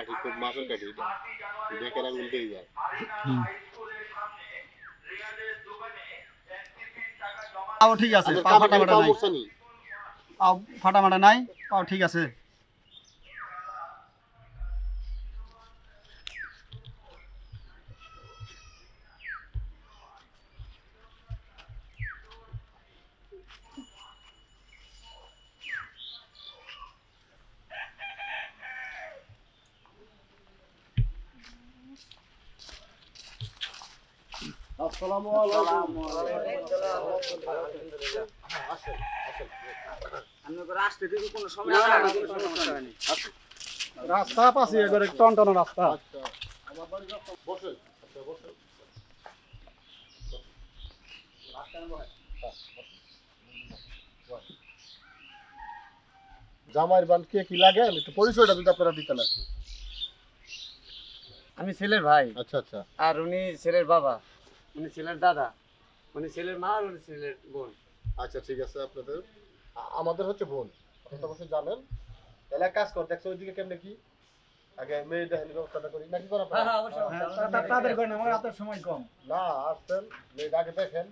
কাঠি খুব মাছের কাঠি এটা দেখে আঙুল দিয়ে যায়। পাও ঠিক আছে, পাও ফাটাফাটা নাই, পাও ফাটাফাটা নাই, পাও ঠিক আছে। আসসালামু আলাইকুম। রাস্তা পাশে একবারে টনটন রাস্তা। জামাইয়ের বান কে কি লাগে একটু পরিচয়টা যদি আপনারা দিতেন আর কি। আমি ছেলের ভাই, আচ্ছা আচ্ছা, আর উনি ছেলের বাবা, উনি ছেলের দাদা, উনি ছেলের মা, আর উনি ছেলের বোন। আচ্ছা ঠিক আছে। আপনাদের আমাদের হচ্ছে বোন, আপনি তো অবশ্যই জানেন। তাহলে এক কাজ কর, দেখছো ওইদিকে কেমনে কি আগে মেয়ে দেখানোর ব্যবস্থাটা করি নাকি করা হ্যাঁ হ্যাঁ অবশ্যই। তাদের করেন, আমার হাতের সময় কম। না আসছেন মেয়েটা আগে দেখেন,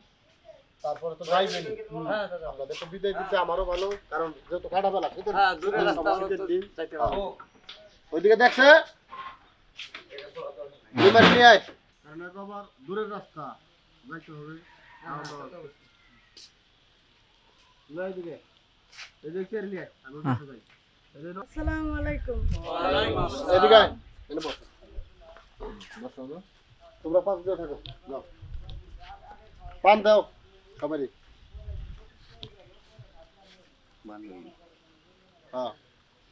তারপরে তো যাইবেন। হ্যাঁ দাদা, আপনাদের তো বিদায় দিতে আমারও ভালো, কারণ যেহেতু কাটা বেলা শীতের হ্যাঁ দূরের রাস্তা, আমরা তো শীতের দিন। যাইতে পারবো। ওইদিকে দেখছে নিয়ে আয়, কারণ আবার দূরের রাস্তা যাইতে হবে। এইদিকে এদিকে নিয়ে আমি বসে যাই। আসসালামু আলাইকুম। এদিকে আয়, এনে বসো বসো গো। তোমরা পাঁচ দিয়ে থাকো, যাও পান দাও সবারই। হ্যাঁ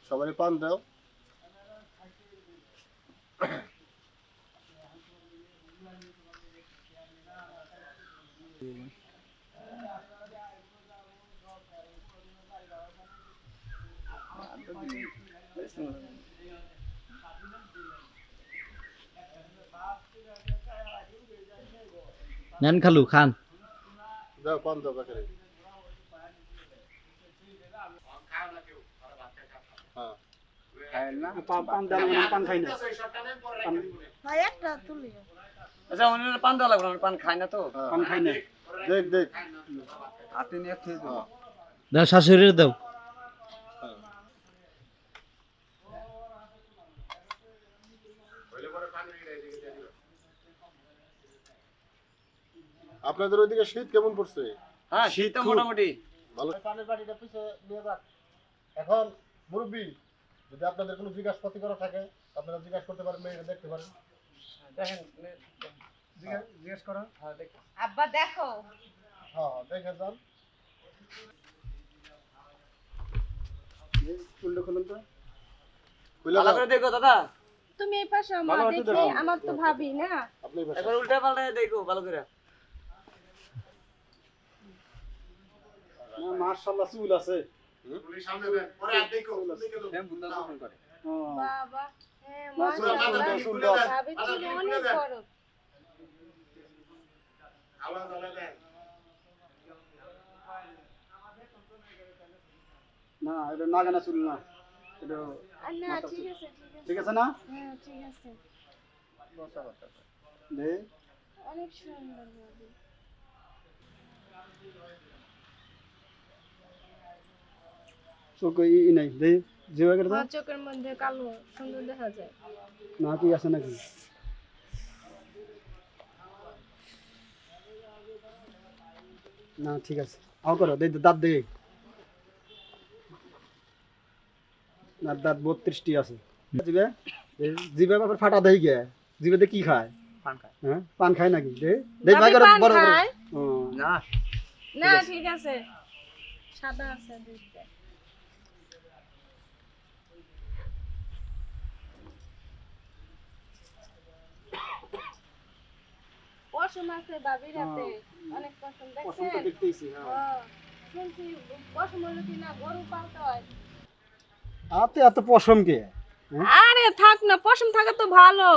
সবারই পান দাও। নেন খালু খান। দাও পান দাও কাকে। হ্যাঁ পান দেন, পান খাই না। ভাই একটা তুলি। আচ্ছা উনি পান দেওয়া লাগবে না, আমি পান খাই না তো। পান খাই না। দেখ দেখ। আপনি নিয়ে খেয়ে দেবো। দাও শাশুড়ির দাও। আপনাদের ওইদিকে শীত কেমন পড়ছে? হ্যাঁ শীত মোটামুটি ভালো। পানের বাটিটা পিছে নিয়ে যান। এখন মুরব্বি যদি আপনাদের কোনো জিজ্ঞাসাপাতি করা থাকে আপনারা জিজ্ঞাসা করতে পারেন, মেয়েটা দেখতে পারেন। দেখেন, জিজ্ঞেস করো। হ্যাঁ দেখ। আব্বা দেখো। হ্যাঁ দেখে যান। খুললে খুলুন তো। খুলে ভালো যান। করে দেখো দাদা, তুমি এই পাশে আমার ভালো আছে দেখি, দেখো। আমার তো ভাবি না। আপনি বসেন। একবার উল্টা পাল্টা দেখো ভালো করে। মাশাআল্লাহ চুল আছে। সামনে দেন, পরে আর দেখো। বাবা হ্যাঁ চুল মাশাআল্লাহ, চুল দাও। ভাবি চুল অনেক বড়। আওয়াজ আলা দেন। না এটা নাগানা চুল না, এটা আর না ঠিক আছে ঠিক আছে না? হ্যাঁ ঠিক আছে। দে অনেক সুন্দর ভাবি। চোখ ই নাই দে জিবা করে দাও। আমার চোখের মধ্যে কালো সুন্দর দেখা যায়। না কি আছে নাকি? না ঠিক আছে, আও করো দে দাঁত দে। না দাঁত 32টি আছে। জিবে জিবে আবার ফাটা দেই গে। জিবেতে কি খায়? পান খায়। হ্যাঁ পান খায় নাকি? দে দে ভাবি ভাই করে পান বড় বড়। খায়? ও না না ঠিক আছে, সাদা আছে দুইটা। পশম আছে ভাবির হাতে, অনেক পশম পছন্দ দেখছেন? দেখতেইছি। হ্যাঁ শুনছি পশম হলো কিনা গরু পালতে হয়। আতে এত পশম কে? আরে থাক না, পশম থাকে তো ভালো।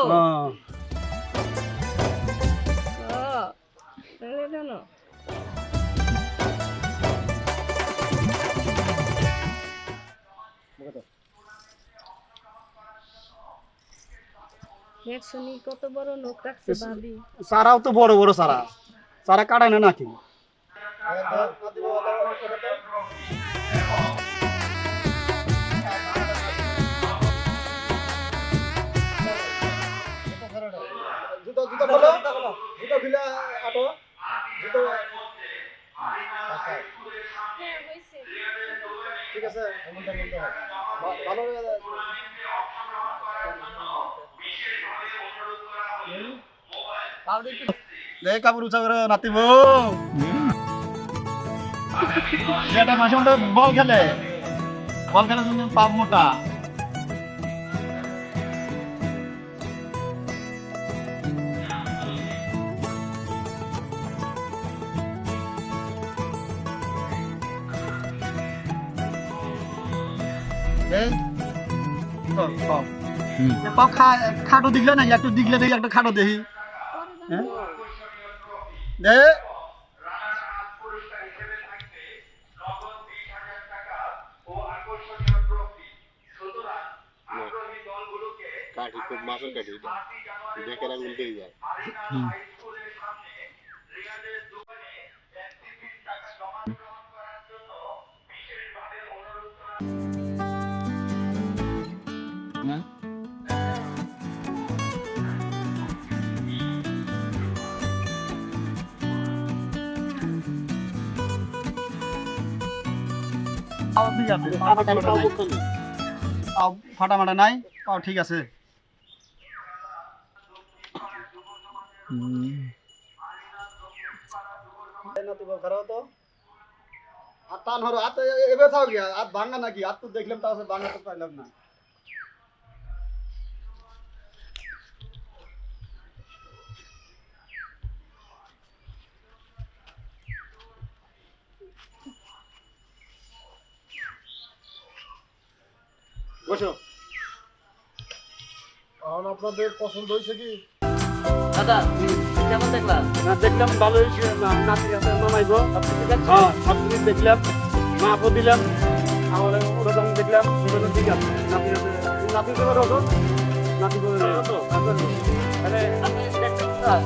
হ্যাঁ তাহলে কেন? দেখছো নি কত বড় লোক রাখছে ভাবি। চারাও তো বড় বড় চারা, চারা কাটায় না নাকি? জুতো জুতো খোলো, জুতো খুলে আটো, জুতো আচ্ছা, হ্যাঁ হইছে। ঠিক আছে এমনটা বলতে হয় ভালো এই কাপড় উঁচা করে নাতি বউ এটা মাসে মধ্যে বল খেলে, বল খেলার জন্য পা মোটা। খাটো দিগলে না একটু দিগলে দেখি একটা খাটো দেখি হ্যাঁ দে কাঠি খুব মাছের কাঠি এটা দেখে না মিলতেই যায় ফাটা মাটা নাই, পাও ঠিক আছে। টান হরো হাত এবার থাও গিয়া হাত ভাঙা নাকি? হাত তো দেখলাম তাও ভাঙা তো পাইলাম না। বসো এখন আপনাদের পছন্দ হয়েছে কি দাদা কেমন দেখলা? না দেখলাম ভালো হয়েছে, নাতি আছে মামাইব হ্যাঁ সব জিনিস দেখলাম, মাপও দিলাম, আমার ওরকম দেখলাম ঠিক আছে। নাতি আছে নাতি করে রতো নাতি করে মানে আপনি দেখছেন স্যার?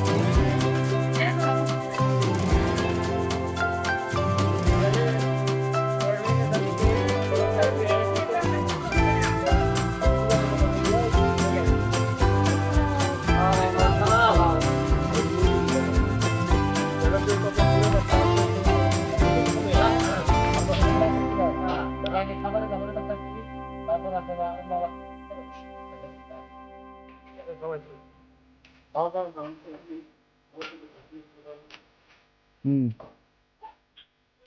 হুম